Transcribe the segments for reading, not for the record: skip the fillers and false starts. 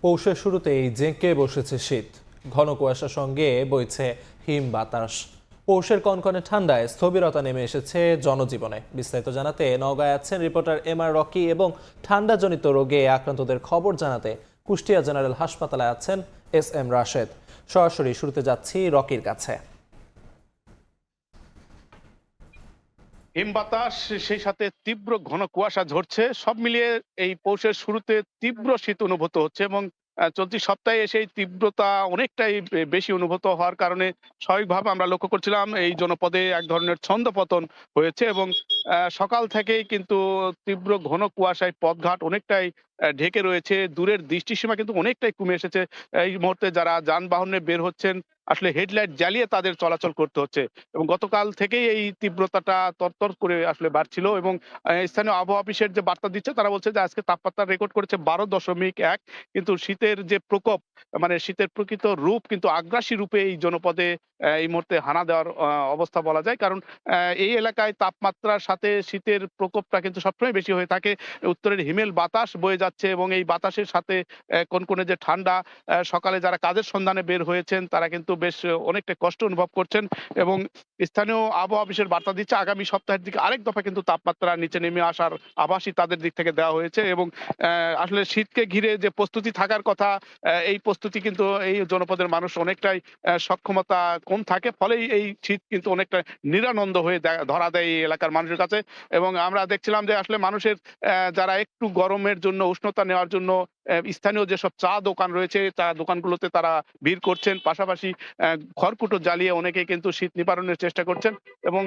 পৌষের শুরুতেই জেঁকে বসেছে শীত, ঘন কুয়াশার সঙ্গে বইছে হিম বাতাস। পৌষের কনকনে ঠান্ডায় স্থবিরতা নেমে এসেছে জনজীবনে। বিস্তারিত জানাতে নওগাঁয় আছেন রিপোর্টার এম.আর. রকি এবং ঠান্ডাজনিত রোগে আক্রান্তদের খবর জানাতে কুষ্টিয়া জেনারেল হাসপাতালে আছেন এস.এম. রাশেদ। সরাসরি শুরুতে যাচ্ছি রকির কাছে। হিম বাতাস, সেই সাথে তীব্র ঘন কুয়াশা ঝরছে, সব মিলিয়ে এই পৌষের শুরুতে তীব্র শীত অনুভূত হচ্ছে এবং চলতি সপ্তাহে সেই তীব্রতা অনেকটাই বেশি অনুভূত হওয়ার কারণে স্বাভাবিকভাবে আমরা লক্ষ্য করছিলাম এই জনপদে এক ধরনের ছন্দপতন হয়েছে এবং সকাল থেকেই কিন্তু তীব্র ঘন কুয়াশায় পথঘাট অনেকটাই ঢেকে রয়েছে। দূরের দৃষ্টিসীমা কিন্তু অনেকটাই কমে এসেছে। এই মুহূর্তে যারা যানবাহনে বের হচ্ছেন আসলে হেডলাইট জ্বালিয়ে তাদের চলাচল করতে হচ্ছে এবং গতকাল থেকেই এই তীব্রতাটা তরতর করে আসলে বাড়ছিল এবং স্থানীয় আবহাওয়া অফিসের যে বার্তা দিচ্ছে তারা বলছে যে আজকে তাপমাত্রা রেকর্ড করেছে 12.1, কিন্তু শীতের যে প্রকোপ, মানে শীতের প্রকৃত রূপ কিন্তু আগ্রাসী রূপে এই জনপদে এই মুহূর্তে হানা দেওয়ার অবস্থা বলা যায়। কারণ এই এলাকায় তাপমাত্রার সাথে শীতের প্রকোপটা কিন্তু সবসময় বেশি হয়ে থাকে। উত্তরের হিমেল বাতাস বয়ে যাচ্ছে এবং এই বাতাসের সাথে কনকনে যে ঠান্ডা, সকালে যারা কাজের সন্ধানে বের হয়েছেন তারা কিন্তু বেশ অনেকটা কষ্ট অনুভব করছেন এবং স্থানীয় আবহাওয়া অফিসের বার্তা দিচ্ছে আগামী সপ্তাহের দিকে আরেক দফা কিন্তু তাপমাত্রা নিচে নেমে আসার আভাসই তাদের দিক থেকে দেওয়া হয়েছে এবং আসলে শীতকে ঘিরে যে প্রস্তুতি থাকার কথা, এই প্রস্তুতি কিন্তু এই জনপদের মানুষ অনেকটাই সক্ষমতা কম থাকে, ফলেই এই শীত কিন্তু অনেকটা নিরানন্দ হয়ে ধরা দেয় এই এলাকার মানুষের কাছে। এবং আমরা দেখছিলাম যে আসলে মানুষের যারা একটু গরমের জন্য, উষ্ণতা নেওয়ার জন্য স্থানীয় যেসব চা দোকান রয়েছে চা দোকানগুলোতে তারা ভিড় করছেন, পাশাপাশি খড়কুটো জ্বালিয়ে অনেকেই কিন্তু শীত নিবারণের চেষ্টা করছেন এবং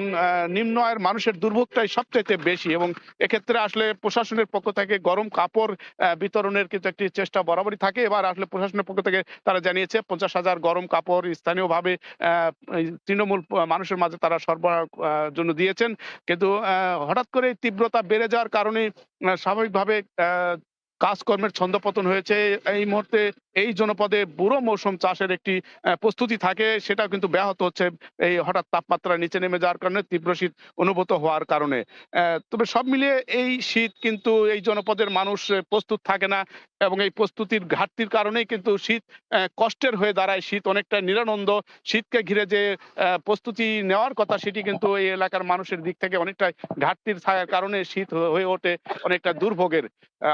নিম্ন আয়ের মানুষের দুর্ভোগটাই সবচাইতে বেশি এবং এক্ষেত্রে আসলে প্রশাসনের পক্ষ থেকে গরম কাপড় বিতরণের কিন্তু একটি চেষ্টা বরাবরই থাকে। এবার আসলে প্রশাসনের পক্ষ থেকে তারা জানিয়েছে 50,000 গরম কাপড় স্থানীয়ভাবে তৃণমূল মানুষের মাঝে তারা সরবরাহ জন্য দিয়েছেন। কিন্তু হঠাৎ করে তীব্রতা বেড়ে যাওয়ার কারণে স্বাভাবিকভাবে কাজকর্মের ছন্দপতন হয়েছে। এই মুহূর্তে এই জনপদে বুড়ো মৌসুম চাষের একটি প্রস্তুতি থাকে, সেটাও কিন্তু ব্যাহত হচ্ছে এই হঠাৎ তাপমাত্রা নিচে নেমে যাওয়ার কারণে, তীব্র শীত অনুভূত হওয়ার কারণে। তবে সব মিলিয়ে এই শীত কিন্তু এই জনপদের মানুষ প্রস্তুত থাকে না এবং এই প্রস্তুতির ঘাটতির কারণেই কিন্তু শীত কষ্টের হয়ে দাঁড়ায়। শীত অনেকটা নিরানন্দ। শীতকে ঘিরে যে প্রস্তুতি নেওয়ার কথা সেটি কিন্তু এই এলাকার মানুষের দিক থেকে অনেকটা ঘাটতির থাকার কারণে শীত হয়ে ওঠে অনেকটা দুর্ভোগের।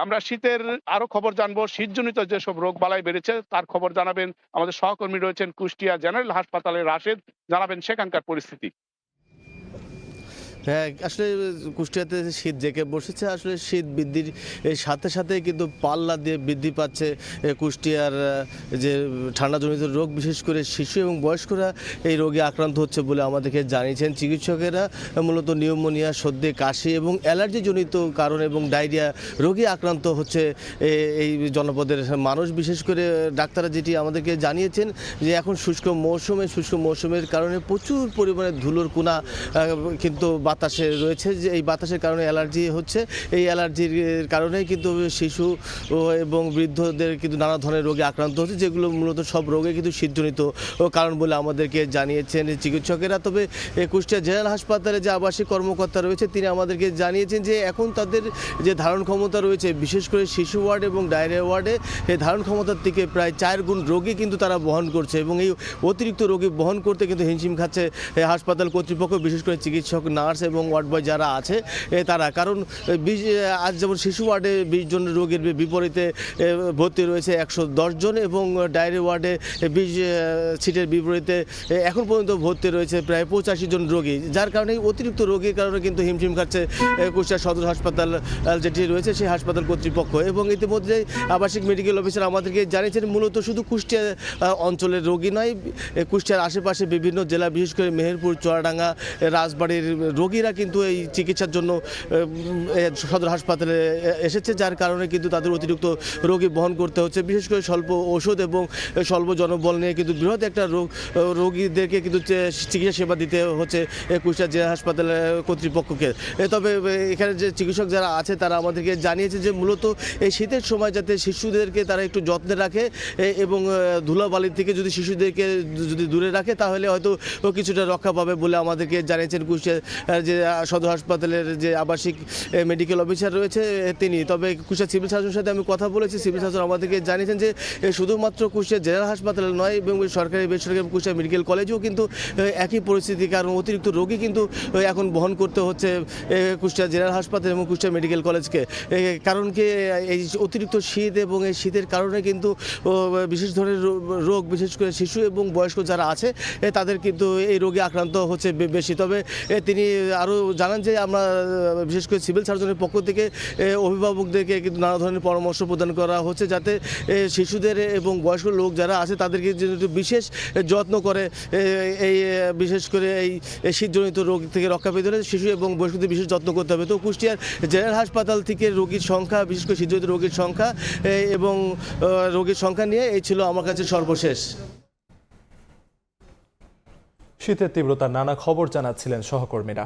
আমরা শীতের আরো খবর জানবো, শীতজনিত যেসব রোগ বালাই বেড়েছে তার খবর জানাবেন আমাদের সহকর্মী রয়েছেন কুষ্টিয়া জেনারেল হাসপাতালের রাশেদ, জানাবেন সেখানকার পরিস্থিতি। হ্যাঁ, আসলে কুষ্টিয়াতে শীত জেঁকে বসেছে। আসলে শীত বৃদ্ধির সাথে সাথে কিন্তু পাল্লা দিয়ে বৃদ্ধি পাচ্ছে কুষ্টিয়ার যে ঠান্ডাজনিত রোগ, বিশেষ করে শিশু এবং বয়স্করা এই রোগে আক্রান্ত হচ্ছে বলে আমাদেরকে জানিয়েছেন চিকিৎসকেরা। মূলত নিউমোনিয়া, সর্দি, কাশি এবং অ্যালার্জিজনিত কারণ এবং ডায়রিয়া রোগে আক্রান্ত হচ্ছে এই জনপদের মানুষ। বিশেষ করে ডাক্তাররা যেটি আমাদেরকে জানিয়েছেন যে এখন শুষ্ক মৌসুমের কারণে প্রচুর পরিমাণে ধুলোর কোনা কিন্তু বাতাসে রয়েছে, যে এই বাতাসের কারণে অ্যালার্জি হচ্ছে। এই অ্যালার্জির কারণেই কিন্তু শিশু এবং বৃদ্ধদের কিন্তু নানা ধরনের রোগে আক্রান্ত হচ্ছে, যেগুলো মূলত সব রোগে কিন্তু শীতজনিত কারণ বলে আমাদেরকে জানিয়েছেন চিকিৎসকেরা। তবে কুষ্টিয়া জেনারেল হাসপাতালে যে আবাসিক কর্মকর্তা রয়েছে তিনি আমাদেরকে জানিয়েছেন যে এখন তাদের যে ধারণ ক্ষমতা রয়েছে, বিশেষ করে শিশু ওয়ার্ড এবং ডায়রিয়া ওয়ার্ডে এই ধারণ ক্ষমতার থেকে প্রায় 4 গুণ রোগী কিন্তু তারা বহন করছে এবং এই অতিরিক্ত রোগী বহন করতে কিন্তু হিমশিম খাচ্ছে হাসপাতাল কর্তৃপক্ষ, বিশেষ করে চিকিৎসক, নার্স এবং ওয়ার্ড বয় যারা আছে তারা। কারণ আজ যেমন শিশু ওয়ার্ডে 20 জন রোগীর বিপরীতে ভর্তি রয়েছে 110 জন এবং ডায়রিয়া ওয়ার্ডে 20 সিটের বিপরীতে এখন পর্যন্ত ভর্তি রয়েছে প্রায় 85 জন রোগী, যার কারণে অতিরিক্ত রোগীর কারণে কিন্তু হিমশিম খাচ্ছে কুষ্টিয়া সদর হাসপাতাল যেটি রয়েছে সেই হাসপাতাল কর্তৃপক্ষ। এবং ইতিমধ্যে আবাসিক মেডিকেল অফিসার আমাদেরকে জানিয়েছেন মূলত শুধু কুষ্টিয়া অঞ্চলের রোগী নয়, কুষ্টিয়ার আশেপাশে বিভিন্ন জেলা, বিশেষ করে মেহেরপুর, চুয়াডাঙ্গা, রাজবাড়ির রোগীরা কিন্তু এই চিকিৎসার জন্য সদর হাসপাতালে এসেছে, যার কারণে কিন্তু তাদের অতিরিক্ত রোগী বহন করতে হচ্ছে। বিশেষ করে স্বল্প ওষুধ এবং স্বল্প জনবল নিয়ে কিন্তু বৃহৎ একটা রোগীদেরকে কিন্তু চিকিৎসা সেবা দিতে হচ্ছে কুষ্টিয়া জেলা হাসপাতাল কর্তৃপক্ষকে। তবে এখানে যে চিকিৎসক যারা আছে তারা আমাদেরকে জানিয়েছে যে মূলত এই শীতের সময় যাতে শিশুদেরকে তারা একটু যত্নে রাখে এবং ধুলাবালির থেকে যদি শিশুদেরকে যদি দূরে রাখে তাহলে হয়তো কিছুটা রক্ষা পাবে বলে আমাদেরকে জানিয়েছেন কুষ্টিয়া যে সদর হাসপাতালের যে আবাসিক মেডিকেল অফিসার রয়েছে তিনি। তবে কুষ্টিয়া সিভিল সার্জনের সাথে আমি কথা বলেছি, সিভিল সার্জন আমাদেরকে জানিয়েছেন যে শুধুমাত্র কুষ্টিয়া জেনারেল হাসপাতাল নয় এবং সরকারি বেসরকারি কুষ্টিয়া মেডিকেল কলেজেও কিন্তু একই পরিস্থিতি, কারণ অতিরিক্ত রোগী কিন্তু এখন বহন করতে হচ্ছে কুষ্টিয়া জেনারেল হাসপাতাল এবং কুষ্টিয়া মেডিকেল কলেজকে। কারণ কি এই অতিরিক্ত শীত এবং এই শীতের কারণে কিন্তু বিশেষ ধরনের রোগ, বিশেষ করে শিশু এবং বয়স্ক যারা আছে তাদের কিন্তু এই রোগে আক্রান্ত হচ্ছে বেশি। তবে তিনি আরও জানান যে আমরা বিশেষ করে সিভিল সার্জনের পক্ষ থেকে অভিভাবকদেরকে কিন্তু নানা ধরনের পরামর্শ প্রদান করা হচ্ছে, যাতে শিশুদের এবং বয়স্ক লোক যারা আছে তাদেরকে যেহেতু বিশেষ যত্ন করে এই বিশেষ করে এই শীতজনিত রোগ থেকে রক্ষা পেতে হলে শিশু এবং বয়স্কদের বিশেষ যত্ন করতে হবে। তো কুষ্টিয়ার জেনারেল হাসপাতাল থেকে রোগীর সংখ্যা, বিশেষ করে শীতজনিত রোগীর সংখ্যা এবং রোগীর সংখ্যা নিয়ে এই ছিল আমার কাছে সর্বশেষ। শীতের তীব্রতার নানা খবর জানাচ্ছিলেন সহকর্মীরা।